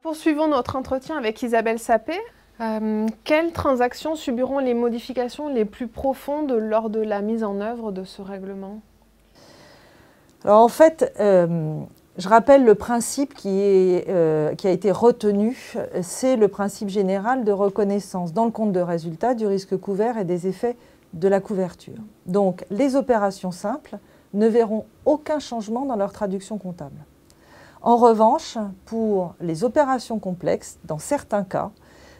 Poursuivons notre entretien avec Isabelle Sapé. Quelles transactions subiront les modifications les plus profondes lors de la mise en œuvre de ce règlement? Alors en fait, je rappelle le principe qui a été retenu, c'est le principe général de reconnaissance dans le compte de résultat du risque couvert et des effets de la couverture. Donc les opérations simples ne verront aucun changement dans leur traduction comptable. En revanche, pour les opérations complexes, dans certains cas,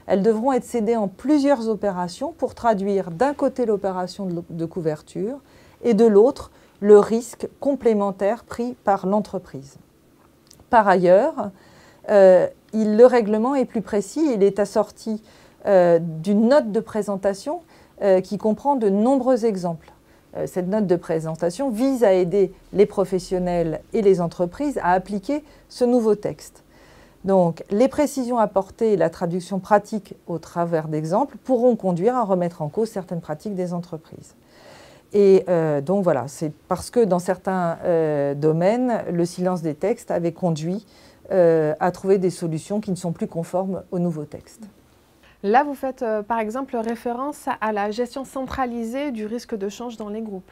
elles devront être cédées en plusieurs opérations pour traduire d'un côté l'opération de couverture et de l'autre le risque complémentaire pris par l'entreprise. Par ailleurs, le règlement est plus précis, il est assorti d'une note de présentation qui comprend de nombreux exemples. Cette note de présentation vise à aider les professionnels et les entreprises à appliquer ce nouveau texte. Donc, les précisions apportées et la traduction pratique au travers d'exemples pourront conduire à remettre en cause certaines pratiques des entreprises. Et donc voilà, c'est parce que dans certains domaines, le silence des textes avait conduit à trouver des solutions qui ne sont plus conformes au nouveau texte. Là, vous faites par exemple référence à la gestion centralisée du risque de change dans les groupes.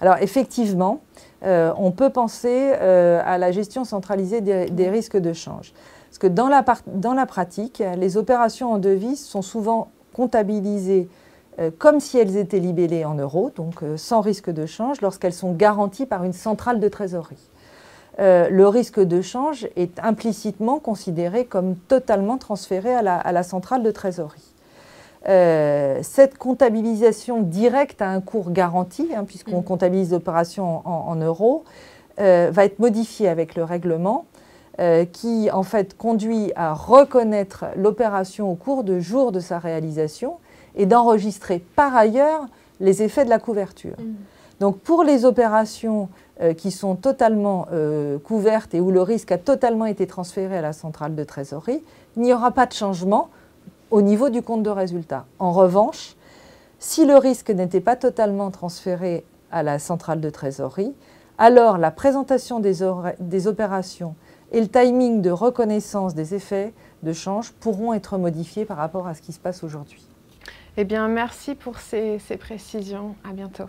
Alors effectivement, on peut penser à la gestion centralisée des risques de change. Parce que dans la pratique, les opérations en devises sont souvent comptabilisées comme si elles étaient libellées en euros, donc sans risque de change, lorsqu'elles sont garanties par une centrale de trésorerie. Le risque de change est implicitement considéré comme totalement transféré à la centrale de trésorerie. Cette comptabilisation directe à un cours garanti, puisqu'on comptabilise l'opération en euros, va être modifiée avec le règlement qui en fait conduit à reconnaître l'opération au cours de jour de sa réalisation et d'enregistrer par ailleurs les effets de la couverture. Donc pour les opérations qui sont totalement couvertes et où le risque a totalement été transféré à la centrale de trésorerie, il n'y aura pas de changement au niveau du compte de résultat. En revanche, si le risque n'était pas totalement transféré à la centrale de trésorerie, alors la présentation des opérations et le timing de reconnaissance des effets de change pourront être modifiés par rapport à ce qui se passe aujourd'hui. Eh bien, merci pour ces précisions. À bientôt.